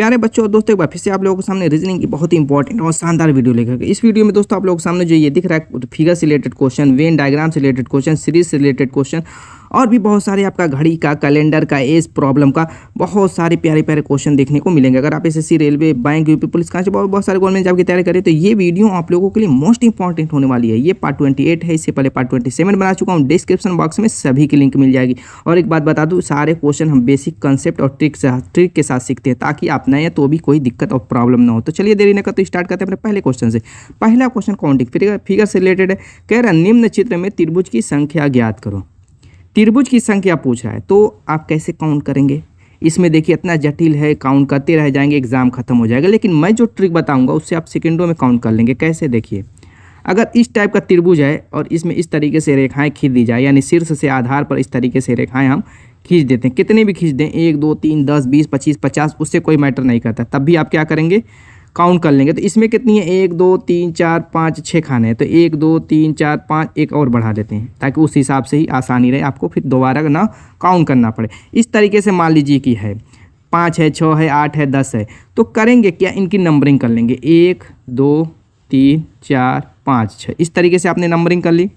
प्यारे बच्चों और दोस्तों, एक बार फिर से आप लोगों के सामने रीजनिंग की बहुत ही इंपॉर्टेंट और शानदार वीडियो लेकर इस वीडियो में दोस्तों आप लोगों के सामने जो ये दिख रहा है फिगर से रिलेटेड क्वेश्चन, वेन डायग्राम से रिलेटेड क्वेश्चन, सीरीज से रिलेटेड क्वेश्चन और भी बहुत सारे आपका घड़ी का, कैलेंडर का, एज प्रॉब्लम का बहुत सारे प्यारे प्यारे क्वेश्चन देखने को मिलेंगे। अगर आप SSC, railway, bank, UP police का बहुत सारे गवर्नमेंट जॉब की तैयारी करें तो ये वीडियो आप लोगों के लिए मोस्ट इंपॉर्टेंट होने वाली है। ये पार्ट 28 है, इससे पहले पार्ट 27 बना चुका हूँ। डिस्क्रिप्शन बॉक्स में सभी की लिंक मिल जाएगी। और एक बात बता दूँ, सारे क्वेश्चन हम बेसिक कंसेप्ट और ट्रिक के साथ सीखते हैं ताकि आप नए तो भी कोई दिक्कत और प्रॉब्लम ना हो। तो चलिए देरी न करते स्टार्ट करते हैं अपने पहले क्वेश्चन से। पहला क्वेश्चन काउंटिंग फिगर से रिलेटेड है। कह रहा निम्न चित्र में त्रिभुज की संख्या ज्ञात करो। त्रिभुज की संख्या पूछ रहा है तो आप कैसे काउंट करेंगे। इसमें देखिए इतना जटिल है, काउंट करते रह जाएंगे, एग्जाम खत्म हो जाएगा। लेकिन मैं जो ट्रिक बताऊंगा उससे आप सेकंडों में काउंट कर लेंगे। कैसे, देखिए अगर इस टाइप का त्रिभुज है और इसमें इस तरीके से रेखाएं खींच दी जाए, यानी शीर्ष से आधार पर इस तरीके से रेखाएं हम खींच देते हैं, कितने भी खींच दें, 1 2 3 10 20 25 50, उससे कोई मैटर नहीं करता। तब भी आप क्या करेंगे, काउंट कर लेंगे। तो इसमें कितनी है, 1 2 3 4 5 6 खाने हैं। तो 1 2 3 4 5 एक और बढ़ा देते हैं ताकि उस हिसाब से ही आसानी रहे, आपको फिर दोबारा ना काउंट करना पड़े। इस तरीके से मान लीजिए कि है 5 है, 6 है, 8 है, 10 है। तो करेंगे क्या, इनकी नंबरिंग कर लेंगे, 1 2 3 4 5 6। इस तरीके से आपने नंबरिंग कर ली।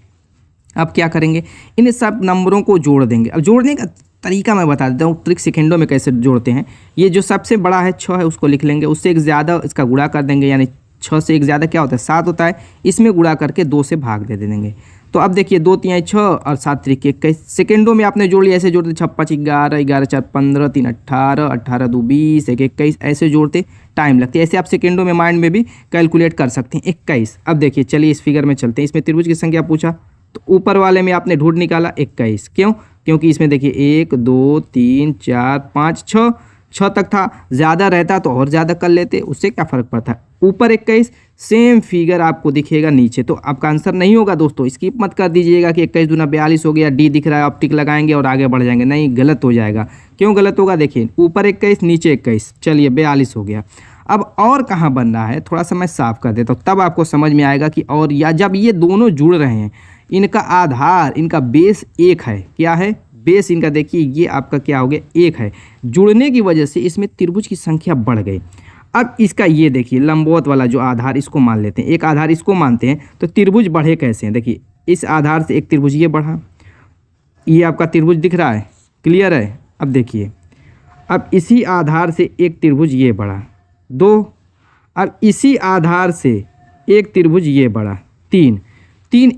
अब क्या करेंगे, इन सब नंबरों को जोड़ देंगे। अब जोड़ने का तरीका मैं बता देता हूँ, ट्रिक सेकंडों में कैसे जोड़ते हैं। ये जो सबसे बड़ा है 6 है, उसको लिख लेंगे, उससे एक ज़्यादा इसका गुणा कर देंगे, यानी 6 से एक ज़्यादा क्या होता है, 7 होता है। इसमें गुणा करके 2 से भाग दे देंगे। तो अब देखिए 2 3 6 और 7 3 21 सेकंडों में आपने जोड़ लिया। ऐसे जोड़ते 6 5 11 11 4 15 3 18 18 2 20 1 21, ऐसे जोड़ते टाइम लगती है। ऐसे आप सेकंडों में माइंड में भी कैलकुलेट कर सकते हैं। 21। अब देखिए चलिए इस फिगर में चलते हैं। इसमें त्रिभुज की संख्या पूछा तो ऊपर वाले में आपने ढूंढ निकाला 21। क्यों, क्योंकि इसमें देखिए 1 2 3 4 5 6 तक था। ज़्यादा रहता तो और ज़्यादा कर लेते, उससे क्या फ़र्क पड़ता। ऊपर 21, सेम फिगर आपको दिखेगा नीचे। तो आपका आंसर नहीं होगा दोस्तों, स्किप मत कर दीजिएगा कि 21 दूना 42 हो गया, डी दिख रहा है, आप टिक लगाएंगे और आगे बढ़ जाएंगे। नहीं, गलत हो जाएगा। क्यों गलत होगा, देखिए ऊपर 21 नीचे 21, चलिए 42 हो गया। अब और कहाँ बन रहा है, थोड़ा सा मैं साफ कर देता हूँ, तब आपको समझ में आएगा कि और, या जब ये दोनों जुड़ रहे हैं, इनका आधार, इनका बेस 1 है। क्या है, बेस इनका देखिए ये आपका क्या हो गया, 1 है। जुड़ने की वजह से इसमें त्रिभुज की संख्या बढ़ गई। अब इसका ये देखिए लंबवत वाला जो आधार, इसको मान लेते हैं, एक आधार इसको मानते हैं। तो त्रिभुज बढ़े कैसे हैं, देखिए इस आधार से एक त्रिभुज ये बढ़ा, ये आपका त्रिभुज दिख रहा है, क्लियर है। अब देखिए, अब इसी आधार से एक त्रिभुज ये बढ़ा 2, अब इसी आधार से एक त्रिभुज ये बढ़ा 3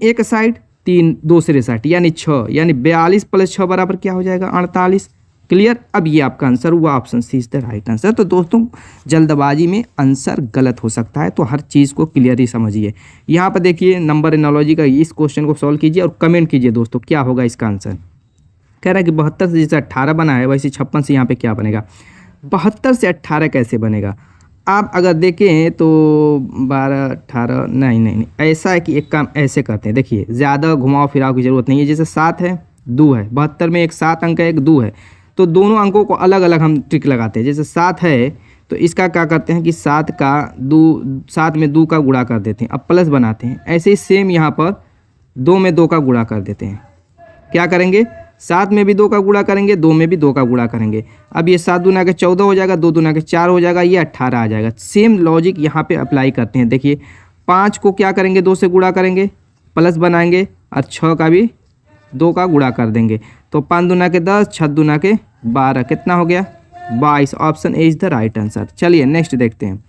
एक साइड, 3 दूसरे साइड, यानी 6, यानी 42 + 6 बराबर क्या हो जाएगा, 48। क्लियर। अब ये आपका आंसर हुआ, option C is the right answer. तो दोस्तों जल्दबाजी में आंसर गलत हो सकता है, तो हर चीज़ को क्लियरली समझिए। यहाँ पर देखिए नंबर एनालॉजी का इस क्वेश्चन को सॉल्व कीजिए और कमेंट कीजिए दोस्तों क्या होगा इसका आंसर। कह रहा है कि 72 से जैसे 18 बना है वैसे 56 से यहाँ पे क्या बनेगा, 72 से 18 कैसे बनेगा। आप अगर देखें तो 12 18 नहीं, ऐसा है कि एक काम ऐसे करते हैं। देखिए ज़्यादा घुमाव फिराव की ज़रूरत नहीं है। जैसे 7 है, 2 है, 72 में एक 7 अंक है, एक 2 है, तो दोनों अंकों को अलग अलग हम ट्रिक लगाते हैं। जैसे 7 है तो इसका क्या करते हैं कि 7 में 2 का गुणा कर देते हैं, अब प्लस बनाते हैं। ऐसे ही सेम यहाँ पर 2 में 2 का गुणा कर देते हैं। क्या करेंगे, 7 में भी 2 का गुणा करेंगे, 2 में भी 2 का गुणा करेंगे। अब ये 7 दूना के 14 हो जाएगा, 2 दूना के 4 हो जाएगा, ये 18 आ जाएगा। सेम लॉजिक यहाँ पे अप्लाई करते हैं। देखिए 5 को क्या करेंगे, 2 से गुणा करेंगे, प्लस बनाएंगे, और 6 का भी 2 का गुणा कर देंगे। तो 5 दूना के 10, 6 दूना के 12, कितना हो गया, 22। Option A is the right answer. चलिए नेक्स्ट देखते हैं।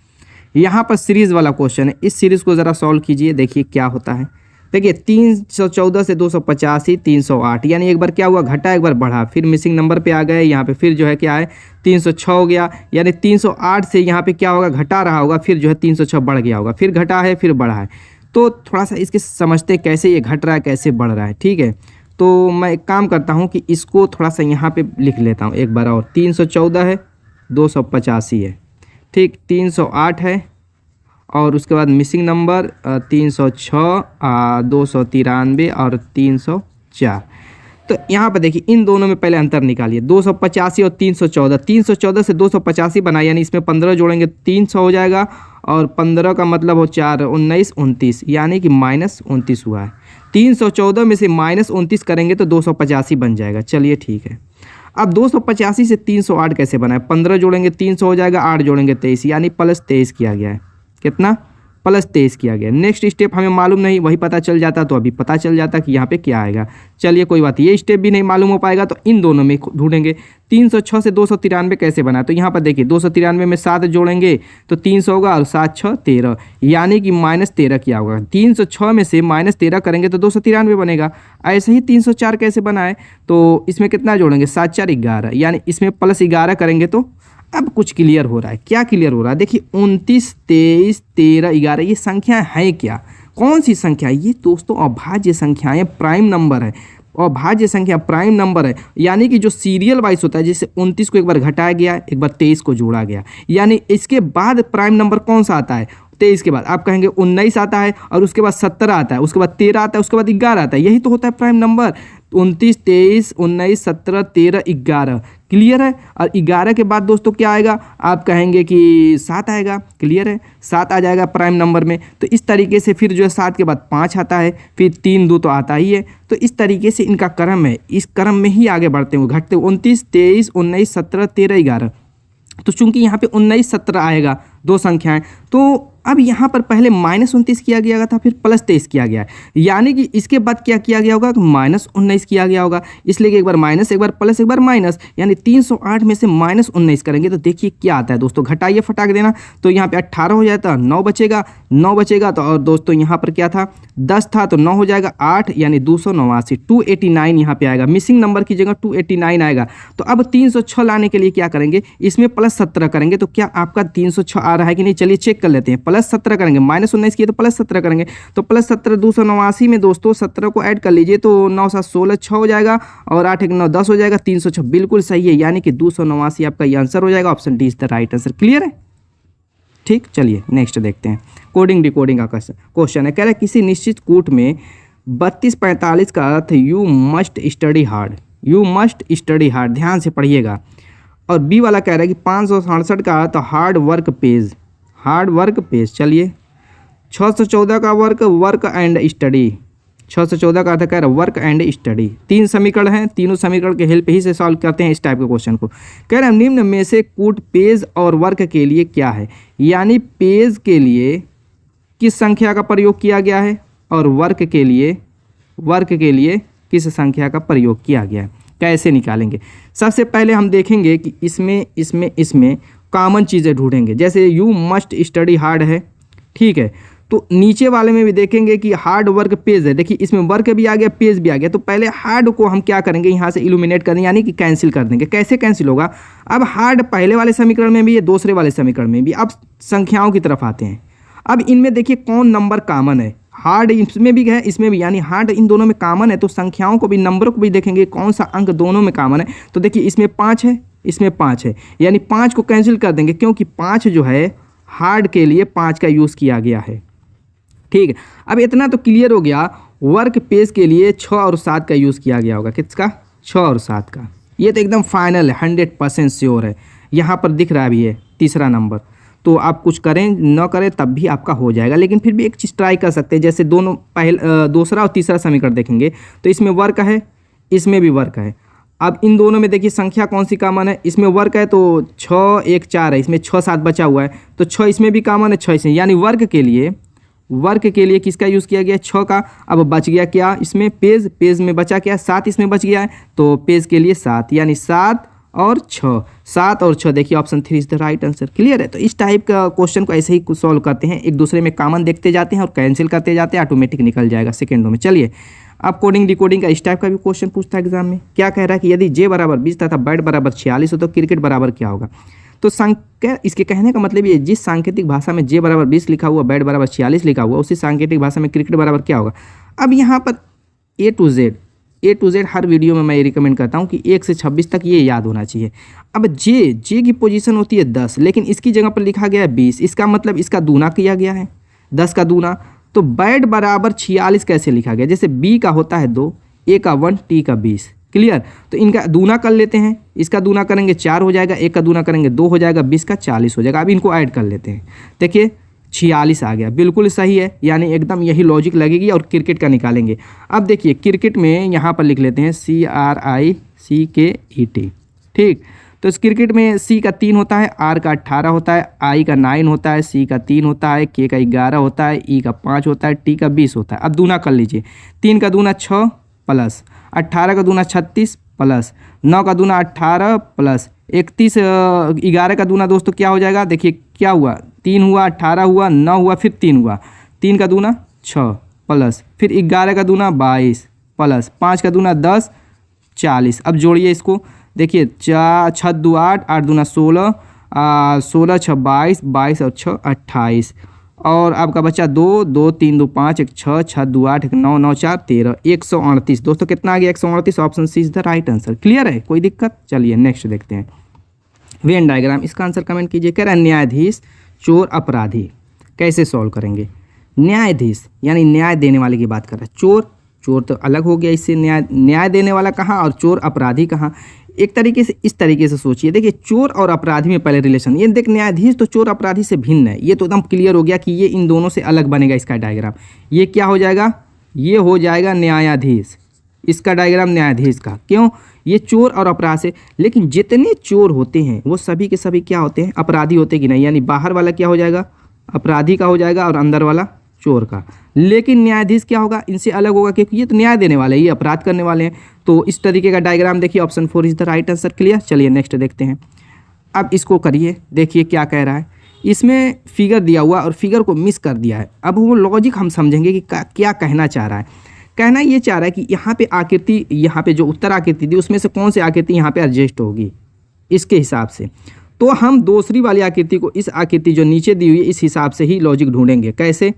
यहाँ पर सीरीज़ वाला क्वेश्चन है, इस सीरीज़ को ज़रा सॉल्व कीजिए, देखिए क्या होता है। देखिए 314 से 285 308, यानी एक बार क्या हुआ, घटा, एक बार बढ़ा, फिर मिसिंग नंबर पे आ गए। यहाँ पे फिर जो है क्या है, 306 हो गया, यानी 308 से यहाँ पे क्या होगा, घटा रहा होगा, फिर जो है 306 बढ़ गया होगा, फिर घटा है, फिर बढ़ा है। तो थोड़ा सा इसके समझते कैसे ये घट रहा है, कैसे बढ़ रहा है। ठीक है, तो मैं एक काम करता हूँ कि इसको थोड़ा सा यहाँ पे लिख लेता हूँ एक बार और। 314 है, 285 है, ठीक, 308 है, और उसके बाद मिसिंग नंबर 306, 293 और 304। तो यहाँ पर देखिए इन दोनों में पहले अंतर निकालिए, 285 और 314। 314 से 285 बनाए, यानी इसमें 15 जोड़ेंगे 300 हो जाएगा, और 15 का मतलब हो 4 19 29, यानी कि -29 हुआ है। 314 में से -29 करेंगे तो 285 बन जाएगा। चलिए ठीक है। अब 285 से 308 कैसे बनाए, 15 जोड़ेंगे 300 हो जाएगा, 8 जोड़ेंगे 23, यानी +23 किया गया है। कितना? +23 किया गया। नेक्स्ट स्टेप हमें मालूम नहीं, वही पता चल जाता तो अभी पता चल जाता कि यहाँ पे क्या आएगा। चलिए कोई बात, ये स्टेप भी नहीं मालूम हो पाएगा तो इन दोनों में ढूंढेंगे। 306 से 293 कैसे बना, तो यहाँ पर देखिए 293 में 7 जोड़ेंगे तो 300 होगा और 7 6 13, यानी कि -13 किया होगा। 306 में से -13 करेंगे तो 293 बनेगा। ऐसे ही 304 कैसे बनाए, तो इसमें कितना जोड़ेंगे, 7 4 11, यानी इसमें +11 करेंगे तो अब कुछ क्लियर हो रहा है। क्या क्लियर हो रहा है, देखिए 29 23 13 11 ये संख्या है क्या, कौन सी संख्या है ये दोस्तों, अभाज्य संख्याएं, प्राइम नंबर है। अभाज्य संख्या प्राइम नंबर है, यानी कि जो सीरियल वाइज होता है, जैसे 29 को एक बार घटाया गया, एक बार 23 को जोड़ा गया, यानी इसके बाद प्राइम नंबर कौन सा आता है, 23 के बाद आप कहेंगे 19 आता है, और उसके बाद 17 आता है, उसके बाद 13 आता है, उसके बाद 11 आता है, यही तो होता है प्राइम नंबर। 29 23 19 17 13 11, क्लियर है। और 11 के बाद दोस्तों क्या आएगा, आप कहेंगे कि 7 आएगा, क्लियर है, 7 आ जाएगा प्राइम नंबर में। तो इस तरीके से फिर जो है 7 के बाद 5 आता है, फिर 3 2 तो आता ही है। तो इस तरीके से इनका क्रम है, इस क्रम में ही आगे बढ़ते हुए घटते हुए 29 23 19 17 13 11। तो चूंकि यहाँ पे 19 17 आएगा, दो संख्याएं, तो अब यहाँ पर पहले -29 किया गया था, फिर +23 किया गया है, यानी कि इसके बाद क्या किया गया होगा, -19 किया गया होगा। इसलिए कि एक बार माइनस, एक बार प्लस, एक बार माइनस, यानी 308 में से -19 करेंगे तो देखिए क्या आता है दोस्तों, घटाइए फटाक देना। तो यहाँ पे 18 हो जाता, 9 बचेगा तो, और दोस्तों यहाँ पर क्या था, 10 था तो 9 हो जाएगा, 8 यानी 289, 289 यहाँ पे आएगा, मिसिंग नंबर की जगह 289 आएगा। तो अब 306 लाने के लिए क्या करेंगे, इसमें +17 करेंगे तो क्या आपका 306 आ रहा है कि नहीं, चलिए चेक कर लेते हैं। +17 करेंगे, -19 किए तो +17 करेंगे, तो +17 289 में दोस्तों 17 को ऐड कर लीजिए तो 9 7 16 6 हो जाएगा, और 8 1 9 10 हो जाएगा, 306 बिल्कुल सही है, यानी कि 289 आपका ये आंसर हो जाएगा। Option D is the right answer, clear है। ठीक, चलिए नेक्स्ट देखते हैं। कोडिंग डिकोडिंग का क्वेश्चन है, कह रहा है किसी निश्चित कूट में 32 45 का earth you must study hard, you must study hard, ध्यान से पढ़िएगा। और बी वाला कह रहा है कि 567 का अर्थ hard work pays, hard work pays. चलिए 614 का वर्क एंड स्टडी, 614 का अर्थ कह रहा है वर्क एंड स्टडी। 3 समीकरण हैं, तीनों समीकरण के हेल्प ही से सॉल्व करते हैं इस टाइप के क्वेश्चन को। कह रहे हैं निम्न में से कूट पेज और वर्क के लिए क्या है, यानी पेज के लिए किस संख्या का प्रयोग किया गया है और वर्क के लिए किस संख्या का प्रयोग किया गया है, कैसे निकालेंगे। सबसे पहले हम देखेंगे कि इसमें कॉमन चीज़ें ढूंढेंगे। जैसे यू मस्ट स्टडी हार्ड है, ठीक है, तो नीचे वाले में भी देखेंगे कि हार्ड वर्क पेज है, देखिए इसमें वर्क भी आ गया, पेज भी आ गया। तो पहले हार्ड को हम क्या करेंगे, यहाँ से इल्यूमिनेट कर देंगे, यानी कि कैंसिल कर देंगे। कैसे कैंसिल होगा, अब हार्ड पहले वाले समीकरण में भी है, दूसरे वाले समीकरण में भी। अब संख्याओं की तरफ आते हैं। अब इनमें देखिए कौन नंबर कॉमन है, हार्ड इसमें भी है, इसमें भी, यानी हार्ड इन दोनों में कॉमन है। तो संख्याओं को भी, नंबरों को भी देखेंगे कौन सा अंक दोनों में कॉमन है। तो देखिए इसमें 5 है, इसमें 5 है, यानी 5 को कैंसिल कर देंगे, क्योंकि 5 जो है हार्ड के लिए 5 का यूज़ किया गया है। ठीक है, अब इतना तो क्लियर हो गया। वर्क पेज के लिए 6 और 7 का यूज़ किया गया होगा, किसका, 6 और 7 का। ये तो एकदम फाइनल है, 100% श्योर है। यहाँ पर दिख रहा है भी है तीसरा नंबर, तो आप कुछ करें न करें तब भी आपका हो जाएगा। लेकिन फिर भी एक चीज़ ट्राई कर सकते हैं, जैसे दोनों दूसरा और तीसरा समीकरण देखेंगे तो इसमें वर्क है, इसमें भी वर्क है। अब इन दोनों में देखिए संख्या कौन सी कॉमन है, इसमें वर्क है तो 6 1 4 है, इसमें 6 7 बचा हुआ है, तो 6 इसमें भी कॉमन है, 6 इसमें, यानी वर्क के लिए किसका यूज़ किया गया, 6 का। अब बच गया क्या, इसमें पेज में बचा क्या, 7 इसमें बच गया है, तो पेज के लिए 7, यानी 7 और 6, 7 और 6, देखिए option 3 is the right answer, clear है। तो इस टाइप का क्वेश्चन को ऐसे ही सॉल्व करते हैं, एक दूसरे में कॉमन देखते जाते हैं और कैंसिल करते जाते हैं, ऑटोमेटिक निकल जाएगा सेकेंडों में। चलिए अब कोडिंग डिकोडिंग का इस टाइप का भी क्वेश्चन पूछता है एग्जाम में। क्या कह रहा है कि यदि जे बराबर 20 तथा बैट बराबर 46 हो तो क्रिकेट बराबर क्या होगा। तो इसके कहने का मतलब ये, जिस सांकेतिक भाषा में जे बराबर 20 लिखा हुआ, बैट बराबर 46 लिखा हुआ, उसी सांकेतिक भाषा में क्रिकेट बराबर क्या होगा। अब यहाँ पर ए टू जेड हर वीडियो में मैं रिकमेंड करता हूँ कि 1 से 26 तक ये याद होना चाहिए। अब जे की पोजीशन होती है 10, लेकिन इसकी जगह पर लिखा गया है 20, इसका मतलब इसका दूना किया गया है, 10 का दूना। तो बैट बराबर 46 कैसे लिखा गया, जैसे बी का होता है 2, ए का 1, टी का 20, क्लियर। तो इनका दूना कर लेते हैं, इसका दूना करेंगे 4 हो जाएगा, एक का दूना करेंगे 2 हो जाएगा, 20 का 40 हो जाएगा। अब इनको ऐड कर लेते हैं, देखिए 46 आ गया, बिल्कुल सही है, यानी एकदम यही लॉजिक लगेगी। और क्रिकेट का निकालेंगे। अब देखिए क्रिकेट में यहाँ पर लिख लेते हैं CRICKET, ठीक। तो इस क्रिकेट में सी का 3 होता है, आर का 18 होता है, आई का 9 होता है, सी का 3 होता है, के का 11 होता है, ई का 5 होता है, टी का 20 होता है। अब दूना कर लीजिए, 3 का दूना 6 प्लस 18 का दूना 36 प्लस 9 का दूना 18 प्लस 31 11 का दूना दोस्तों क्या हो जाएगा, देखिए क्या हुआ, 3 हुआ, 18 हुआ, 9 हुआ, फिर 3 हुआ, 3 का दूना 6 प्लस फिर 11 का दूना 22 प्लस 5 का दूना 10 40। अब जोड़िए इसको, देखिए 4 6 2 8 8 दूना 16 16 6 22 22 और 6 28 और आपका बच्चा 2 2 3 2 5 1 6 6 2 8 1 9 9 4 13 138। दोस्तों कितना आ गया 138, option C is the right answer. Clear है, कोई दिक्कत? चलिए नेक्स्ट देखते हैं। वेन डायग्राम, इसका आंसर कमेंट कीजिए। कह रहा है न्यायाधीश चोर अपराधी, कैसे सॉल्व करेंगे? न्यायाधीश यानी न्याय देने वाले की बात कर रहा है, चोर चोर तो अलग हो गया, इससे न्याय देने वाला कहाँ और चोर अपराधी कहाँ। एक तरीके से इस तरीके से सोचिए, देखिए चोर और अपराधी में पहले रिलेशन, ये देख न्यायाधीश तो चोर अपराधी से भिन्न है, ये तो एकदम क्लियर हो गया कि ये इन दोनों से अलग बनेगा इसका डायग्राम। ये क्या हो जाएगा, ये हो जाएगा न्यायाधीश, इसका डायग्राम न्यायाधीश का। क्यों? ये चोर और अपराध से, लेकिन जितने चोर होते हैं वो सभी के सभी क्या होते हैं, अपराधी होते कि नहीं, यानी बाहर वाला क्या हो जाएगा, अपराधी का हो जाएगा और अंदर वाला चोर का। लेकिन न्यायाधीश क्या होगा, इनसे अलग होगा क्योंकि ये तो न्याय देने वाले हैं, ये अपराध करने वाले हैं। तो इस तरीके का डायग्राम देखिए, option 4 is the right answer. Clear? चलिए नेक्स्ट देखते हैं। अब इसको करिए, देखिए क्या कह रहा है। इसमें फिगर दिया हुआ और फिगर को मिस कर दिया है। अब वो लॉजिक हम समझेंगे कि क्या कहना चाह रहा है। कहना ये चाह रहा है कि यहाँ पे आकृति, यहाँ पे जो उत्तर आकृति थी उसमें से कौन सी आकृति यहाँ पे एडजस्ट होगी इसके हिसाब से। तो हम दूसरी वाली आकृति को इस आकृति जो नीचे दी हुई है इस हिसाब से ही लॉजिक ढूंढेंगे। कैसे?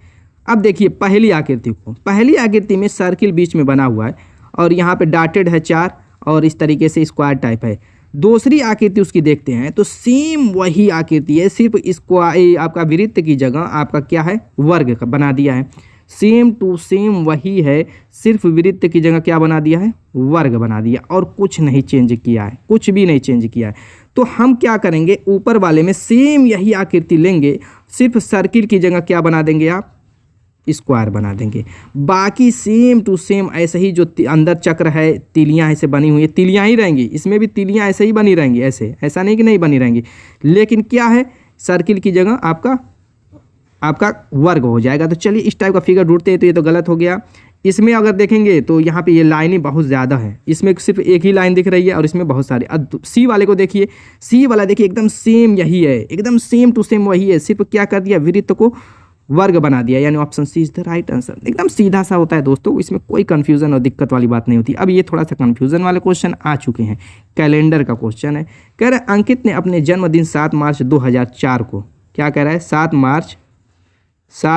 अब देखिए पहली आकृति को, पहली आकृति में सर्किल बीच में बना हुआ है और यहाँ पे डॉटेड है 4 और इस तरीके से स्क्वायर टाइप है। दूसरी आकृति उसकी देखते हैं तो सेम वही आकृति है, सिर्फ स्क्वायर आपका वृत्त की जगह आपका क्या है, वर्ग बना दिया है। सेम टू सेम वही है, सिर्फ वृत्त की जगह क्या बना दिया है, वर्ग बना दिया और कुछ नहीं चेंज किया है, कुछ भी नहीं चेंज किया है। तो हम क्या करेंगे, ऊपर वाले में सेम यही आकृति लेंगे, सिर्फ सर्किल की जगह क्या बना देंगे आप, स्क्वायर बना देंगे। बाकी सेम टू सेम ऐसे ही जो अंदर चक्र है, तीलियां ऐसे बनी हुई है, तीलियां ही रहेंगी, इसमें भी तीलियां ऐसे ही बनी रहेंगी, ऐसा नहीं कि नहीं बनी रहेंगी। लेकिन क्या है, सर्किल की जगह आपका वर्ग हो जाएगा। तो चलिए इस टाइप का फिगर ढूंढते हैं। तो ये तो गलत हो गया। इसमें अगर देखेंगे तो यहाँ पे ये लाइनें बहुत ज़्यादा है, इसमें सिर्फ एक ही लाइन दिख रही है और इसमें बहुत सारे। अब सी वाले को देखिए, सी वाला देखिए एकदम सेम यही है, एकदम सेम टू सेम वही है, सिर्फ क्या कर दिया, वृत्त को वर्ग बना दिया, यानी option C is the right answer. एकदम सीधा सा होता है दोस्तों, इसमें कोई कंफ्यूजन और दिक्कत वाली बात नहीं होती। अब ये थोड़ा सा कंफ्यूजन वाले क्वेश्चन आ चुके हैं। कैलेंडर का क्वेश्चन है, कह रहा है अंकित ने अपने जन्मदिन 7 मार्च 2004 को, क्या कह रहा है, 7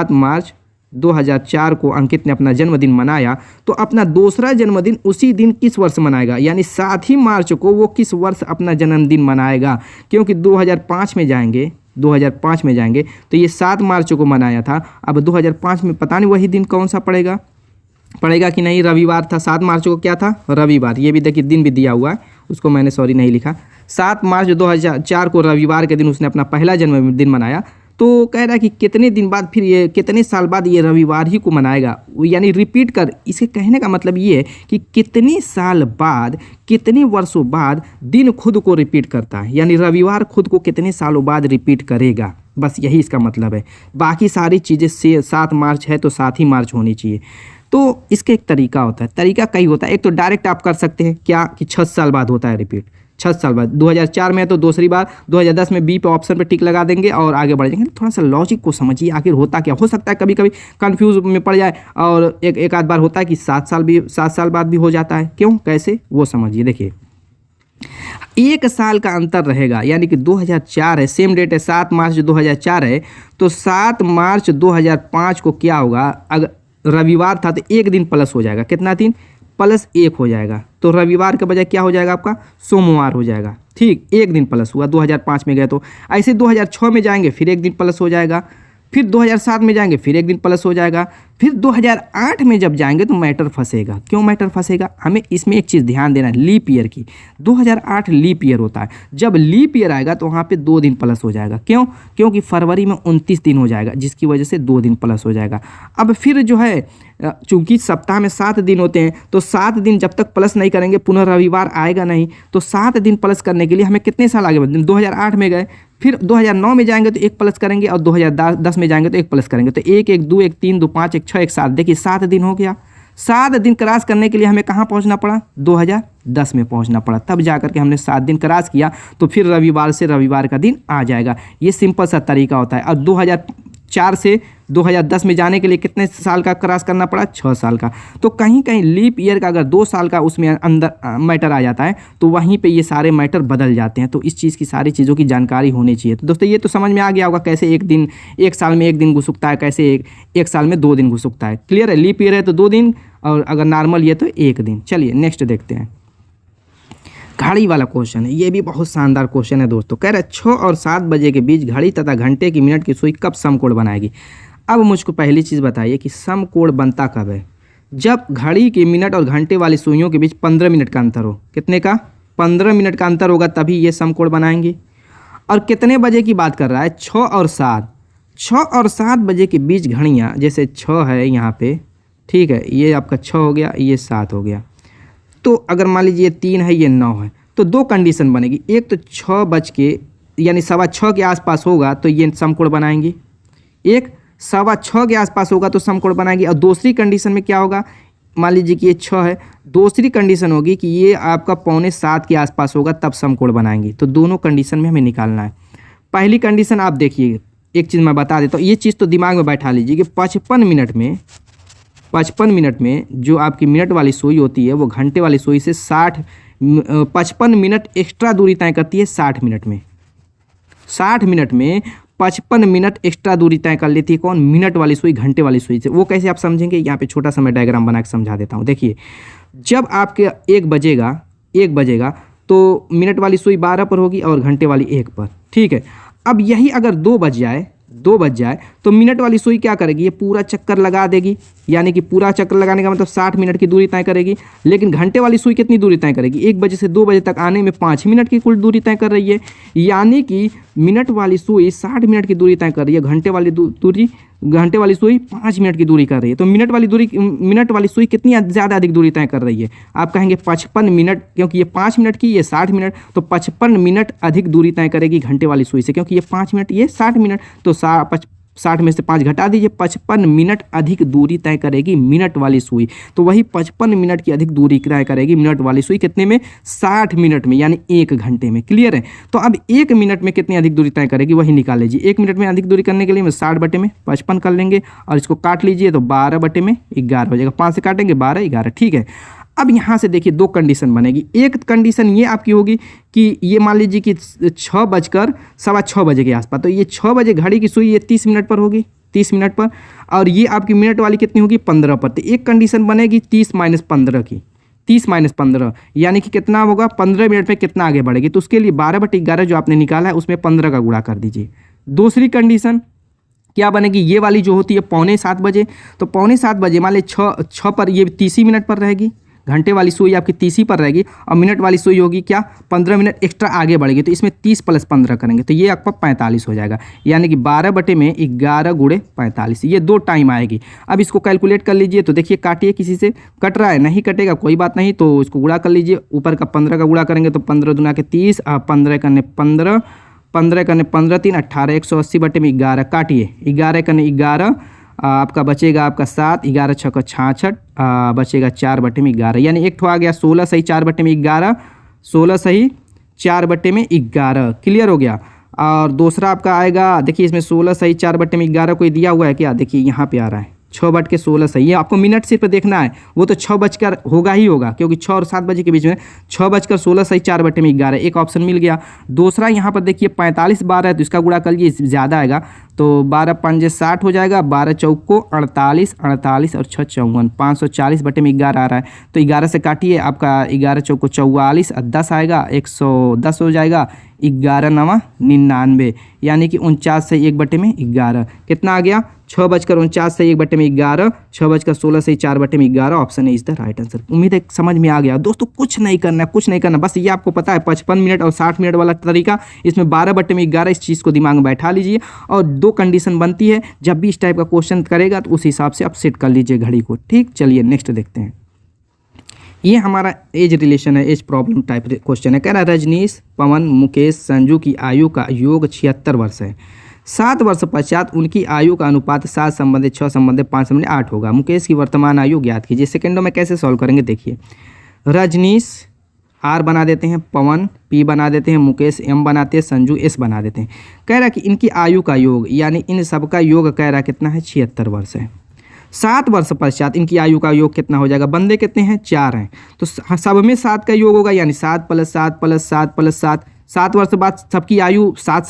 मार्च 2004 को अंकित ने अपना जन्मदिन मनाया, तो अपना दूसरा जन्मदिन उसी दिन किस वर्ष मनाएगा, यानी 7 ही मार्च को वो किस वर्ष अपना जन्मदिन मनाएगा। क्योंकि 2005 में जाएंगे, 2005 में जाएंगे तो ये 7 मार्च को मनाया था। अब 2005 में पता नहीं वही दिन कौन सा पड़ेगा कि नहीं, रविवार था। 7 मार्च को क्या था, रविवार। ये भी देखिए दिन भी दिया हुआ है, उसको मैंने सॉरी नहीं लिखा। 7 मार्च 2004 को रविवार के दिन उसने अपना पहला जन्मदिन मनाया। तो कह रहा है कि कितने दिन बाद, फिर ये कितने साल बाद ये रविवार ही को मनाएगा, यानी रिपीट कर। इसके कहने का मतलब ये है कि कितने साल बाद, कितने वर्षों बाद दिन खुद को रिपीट करता है, यानी रविवार खुद को कितने सालों बाद रिपीट करेगा, बस यही इसका मतलब है। बाकी सारी चीज़ें से 7 मार्च है तो 7 ही मार्च होनी चाहिए। तो इसका एक तरीका होता है, तरीका कई होता है। एक तो डायरेक्ट आप कर सकते हैं क्या कि 6 साल बाद होता है रिपीट, 6 साल बाद। 2004 में है तो दूसरी बार, 2010 में बी पे ऑप्शन पे टिक लगा देंगे और आगे बढ़ जाएंगे। थोड़ा सा लॉजिक को समझिए, आखिर होता क्या। हो सकता है कभी कभी कंफ्यूज में पड़ जाए और एक आध बार होता है कि 7 साल बाद भी हो जाता है। क्यों, कैसे, वो समझिए। देखिए 1 साल का अंतर रहेगा, यानी कि 2004 है, सेम डेट है, 7 मार्च 2004 है, तो 7 मार्च 2005 को क्या होगा, अगर रविवार था तो 1 दिन प्लस हो जाएगा, कितना दिन, +1 हो जाएगा। तो रविवार के बजाय क्या हो जाएगा आपका, सोमवार हो जाएगा। ठीक, 1 दिन प्लस हुआ, 2005 में गए तो। ऐसे 2006 में जाएंगे फिर 1 दिन प्लस हो जाएगा, फिर 2007 में जाएंगे फिर एक दिन प्लस हो जाएगा, फिर 2008 में जब जाएंगे तो मैटर फंसेगा। क्यों मैटर फंसेगा? हमें इसमें एक चीज़ ध्यान देना है, लीप ईयर की। 2008 लीप ईयर होता है, जब लीप ईयर आएगा तो वहाँ पे 2 दिन प्लस हो जाएगा। क्यों? क्योंकि फरवरी में 29 दिन हो जाएगा, जिसकी वजह से 2 दिन प्लस हो जाएगा। अब फिर जो है चूंकि सप्ताह में 7 दिन होते हैं, तो 7 दिन जब तक प्लस नहीं करेंगे पुनः रविवार आएगा नहीं, तो 7 दिन प्लस करने के लिए हमें कितने साल आगे बढ़ते हैं? 2008 में गए, फिर 2009 में जाएंगे तो 1 प्लस करेंगे, और 2010 में जाएंगे तो 1 प्लस करेंगे, तो 1 1 2 1 3 2 5 1 6 1 7, देखिए 7 दिन हो गया। 7 दिन क्रॉस करने के लिए हमें कहाँ पहुँचना पड़ा? 2010 में पहुँचना पड़ा, तब जा करके हमने 7 दिन क्रॉस किया, तो फिर रविवार से रविवार का दिन आ जाएगा। ये सिंपल सा तरीका होता है। और 2004 से 2010 में जाने के लिए कितने साल का क्रॉस करना पड़ा? 6 साल का। तो कहीं कहीं लीप ईयर का अगर 2 साल का उसमें अंदर मैटर आ जाता है तो वहीं पे ये सारे मैटर बदल जाते हैं। तो इस चीज़ की सारी चीज़ों की जानकारी होनी चाहिए। तो दोस्तों ये तो समझ में आ गया होगा कैसे एक साल में 1 दिन घुसकता है, कैसे एक साल में 2 दिन घुसकता है। क्लियर है? लीप ईयर है तो 2 दिन, और अगर नॉर्मल ये तो 1 दिन। चलिए नेक्स्ट देखते हैं। घड़ी वाला क्वेश्चन है, ये भी बहुत शानदार क्वेश्चन है दोस्तों। कह रहा है 6 और 7 बजे के बीच घड़ी तथा घंटे की मिनट की सुई कब समकोण बनाएगी? अब मुझको पहली चीज़ बताइए कि समकोण बनता कब है? जब घड़ी की मिनट और घंटे वाली सुइयों के बीच 15 मिनट का अंतर हो। कितने का? 15 मिनट का अंतर होगा, तभी ये समकोण बनाएंगे। और कितने बजे की बात कर रहा है? 6 और 7। 6 और 7 बजे के बीच घड़ियाँ, जैसे 6 है यहाँ पे, ठीक है, ये आपका 6 हो गया, ये 7 हो गया। तो अगर मान लीजिए 3 है, ये 9 है, तो 2 कंडीशन बनेगी। एक तो 6 बज के यानी 6:15 के आसपास होगा तो ये समकोण बनाएंगे, एक 6:15 के आसपास होगा तो समकोण बनाएंगे। और दूसरी कंडीशन में क्या होगा? मान लीजिए कि ये 6 है, दूसरी कंडीशन होगी कि ये आपका 6:45 के आसपास होगा, तब समकोण बनाएंगे। तो दोनों कंडीशन में हमें निकालना है। पहली कंडीशन आप देखिए, एक चीज़ मैं बता देता हूँ, ये चीज़ तो दिमाग में बैठा लीजिए कि 55 मिनट में जो आपकी मिनट वाली सुई होती है वो घंटे वाली सुई से 55 मिनट एक्स्ट्रा दूरी तय करती है 60 मिनट में। 60 मिनट में 55 मिनट एक्स्ट्रा दूरी तय कर लेती है कौन? मिनट वाली सुई घंटे वाली सुई से। वो कैसे आप समझेंगे? यहाँ पे छोटा सा मैं डायग्राम बना के समझा देता हूँ। देखिए, जब आपके 1 बजेगा तो मिनट वाली सुई 12 पर होगी और घंटे वाली 1 पर, ठीक है। अब यही अगर 2 बज जाए तो मिनट वाली सुई क्या करेगी? ये पूरा चक्कर लगा देगी, यानी कि पूरा चक्कर लगाने का मतलब 60 मिनट की दूरी तय करेगी। लेकिन घंटे वाली सुई कितनी दूरी तय करेगी? 1 बजे से 2 बजे तक आने में 5 मिनट की कुल दूरी तय कर रही है। यानी कि मिनट वाली सुई 60 मिनट की दूरी तय कर रही है, घंटे वाली सुई 5 मिनट की दूरी कर रही है। तो मिनट वाली सुई कितनी ज़्यादा अधिक दूरी तय कर रही है? आप कहेंगे 55 मिनट, क्योंकि ये 5 मिनट की, ये 60 मिनट, तो 55 मिनट अधिक दूरी तय करेगी घंटे वाली सुई से, क्योंकि ये 5 मिनट, ये 60 मिनट, तो 60 में से 5 घटा दीजिए, 55 मिनट अधिक दूरी तय करेगी मिनट वाली सुई। तो वही 55 मिनट की अधिक दूरी तय करेगी मिनट वाली सुई, कितने में? 60 मिनट में, यानी 1 घंटे में। क्लियर है? तो अब 1 मिनट में कितनी अधिक दूरी तय करेगी वही निकाल लीजिए। 1 मिनट में अधिक दूरी करने के लिए 60/55 कर लेंगे, और इसको काट लीजिए तो 12/11 हो जाएगा। 5 से काटेंगे 12 11, ठीक है। अब यहाँ से देखिए 2 कंडीशन बनेगी। एक कंडीशन ये आपकी होगी कि ये मान लीजिए कि 6 बजकर 6:15 बजे के आसपास, तो ये 6 बजे घड़ी की सुई ये 30 मिनट पर होगी, 30 मिनट पर, और ये आपकी मिनट वाली कितनी होगी? 15 पर। तो एक कंडीशन बनेगी 30 - 15 की, 30 - 15 यानी कि कितना होगा? 15 मिनट में कितना आगे बढ़ेगी? तो उसके लिए 12/11 जो आपने निकाला है उसमें 15 का गुणा कर दीजिए। दूसरी कंडीशन क्या बनेगी? ये वाली जो होती है 6:45 बजे, तो 6:45 बजे मान लीजिए 6 पर ये 30 मिनट पर रहेगी, घंटे वाली सुई आपकी 30 पर रहेगी, और मिनट वाली सुई होगी क्या? 15 मिनट एक्स्ट्रा आगे बढ़ेगी। तो इसमें 30 + 15 करेंगे तो ये आपका 45 हो जाएगा, यानी कि 12/11 × 45, ये 2 टाइम आएगी। अब इसको कैलकुलेट कर लीजिए, तो देखिए काटिए, किसी से कट रहा है, नहीं कटेगा कोई बात नहीं, तो इसको गुणा कर लीजिए। ऊपर का 15 का गुणा करेंगे तो 15 दूना के 30, 15 करने 15, 15 करने 15 3 18, 180/11 काटिए, 11 करने 11, आपका बचेगा आपका 7, 11 6 66, बचेगा 4/11, यानी एक ठो आ गया 16 सही 4/11, 16 सही 4/11। क्लियर हो गया। और दूसरा आपका आएगा, देखिए इसमें 16 सही 4/11 कोई दिया हुआ है क्या? देखिए यहाँ पे आ रहा है 6/16 सही। ये आपको मिनट सिर्फ देखना है, वो तो 6 बजकर होगा ही होगा, क्योंकि 6 और 7 बजे के बीच में 6:16 सही 4/11, एक ऑप्शन मिल गया। दूसरा यहाँ पर देखिए 45 बार है तो इसका गुणा कर लीजिए, ज़्यादा आएगा, तो 12 पंजे 60 हो जाएगा, 12 चौको 48, 48 और 6 54, 540/11 आ रहा है। तो 11 से काटिए, आपका 11 चौको 44 और 10 आएगा, 110 हो जाएगा। 11 नवा 99, यानी कि 49 से 1/11 कितना आ गया? 6:49 से 1/11, 6:16 से 4/11। Option is the right answer. उम्मीद है समझ में आ गया दोस्तों। कुछ नहीं करना, कुछ नहीं करना, बस ये आपको पता है 55 मिनट और 60 मिनट वाला तरीका, इसमें 12/11 इस चीज़ को दिमाग में बैठा लीजिए। और 2 कंडीशन बनती है, जब भी इस टाइप का क्वेश्चन करेगा तो उस हिसाब से आप सेट कर लीजिए घड़ी को। ठीक, चलिए नेक्स्ट देखते हैं। ये हमारा एज रिलेशन है, एज प्रॉब्लम टाइप क्वेश्चन है। कह रहा है रजनीश, पवन, मुकेश, संजू की आयु का योग 76 वर्ष है। 7 वर्ष पश्चात उनकी आयु का अनुपात 7 संबंधित 6 संबंधित 5 संबंधित 8 होगा। मुकेश की वर्तमान आयु ज्ञात कीजिए। सेकंडों में कैसे सॉल्व करेंगे देखिए। रजनीश आर बना देते हैं, पवन पी बना देते हैं, मुकेश एम बनाते हैं, संजू एस बना देते हैं। कह रहा है कि इनकी आयु का योग, यानी इन सबका योग कह रहा है कितना है? 76 वर्ष है। 7 वर्ष पश्चात इनकी आयु का योग कितना हो जाएगा? बंदे कितने हैं? 4 हैं, तो सब में 7 का योग होगा, यानी 7 + 7 + 7 + 7। 7 वर्ष बाद सबकी आयु 7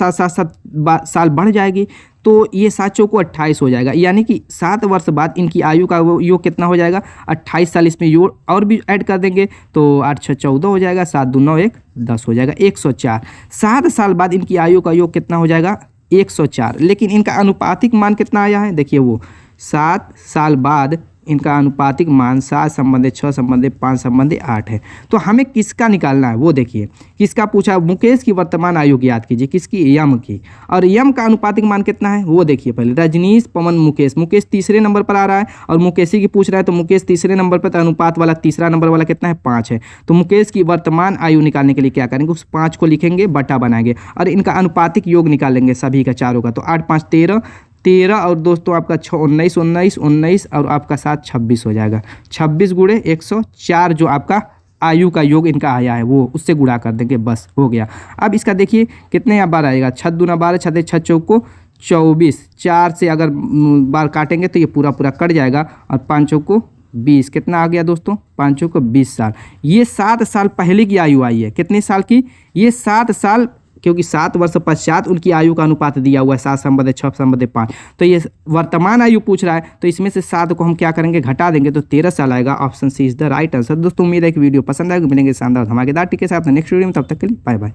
साल बढ़ जाएगी, तो ये 7 चौको 28 हो जाएगा, यानी कि 7 वर्ष बाद इनकी आयु का वो योग कितना हो जाएगा? 28 साल। इसमें योग और भी ऐड कर देंगे तो 8 × 6 = 14 हो जाएगा, 7 × 2 = 9 = 10 हो जाएगा, 104। 7 साल बाद इनकी आयु का योग कितना हो जाएगा? 104। लेकिन इनका अनुपातिक मान कितना आया है? देखिए, वो 7 साल बाद इनका अनुपातिक मान 7 संबंधित 6 संबंधित 5 संबंधित 8 है। तो हमें किसका निकालना है वो देखिए। किसका पूछा? मुकेश की वर्तमान आयु याद कीजिए, किसकी? यम की। और यम का अनुपातिक मान कितना है वो देखिए पहले। रजनीश, पवन, मुकेश। मुकेश तीसरे नंबर पर आ रहा है और मुकेशी की पूछ रहा है, तो मुकेश तीसरे नंबर पर, तो अनुपात वाला तीसरा नंबर वाला कितना है? 5 है। तो मुकेश की वर्तमान आयु निकालने के लिए क्या करेंगे? उस 5 को लिखेंगे, बटा बनाएंगे और इनका अनुपातिक योग निकालेंगे सभी का, चारों का। तो 8 × 5 = 13 और दोस्तों आपका 19 19 19 और आपका 7 26 हो जाएगा। 26 × 104 जो आपका आयु का योग इनका आया है वो उससे गुणा कर देंगे, बस हो गया। अब इसका देखिए कितने बार आएगा? 6 × 2 = 12, 6 × 6 = 24, 4 से अगर बार काटेंगे तो ये पूरा कट जाएगा और 5 × 20 कितना आ गया दोस्तों? 5 × 20 साल। ये 7 साल पहले की आयु आई है। कितने साल की? ये 7 साल, क्योंकि 7 वर्ष पश्चात उनकी आयु का अनुपात दिया हुआ है 7 संबंधित 6 संबंधित 5। तो ये वर्तमान आयु पूछ रहा है, तो इसमें से 7 को हम क्या करेंगे? घटा देंगे, तो 13 साल आएगा। Option C is the right answer. दोस्तों उम्मीद है कि वीडियो पसंद आएगा। मिलेंगे शानदार धमाकेदार टिके साथ नेक्स्ट वीडियो में, तब तक के लिए बाय बाय।